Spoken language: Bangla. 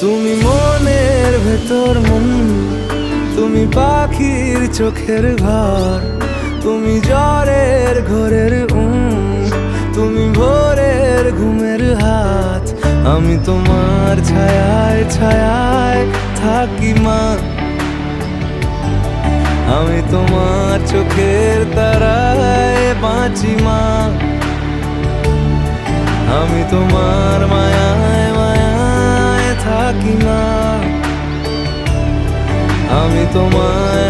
তুমি মনের ভেতর মন, তুমি পাখির চোখের ঘর, তুমি জ্বরের ঘোরের তুমি ভোরের ঘুমের হাত। আমি তোমার ছায়ায় ছায়ায় থাকি মা, আমি তোমার চোখের তারায় বাঁচি মা, আমি তোমার মায়ায় মায়ায় থাকি মা, আমি তোমায়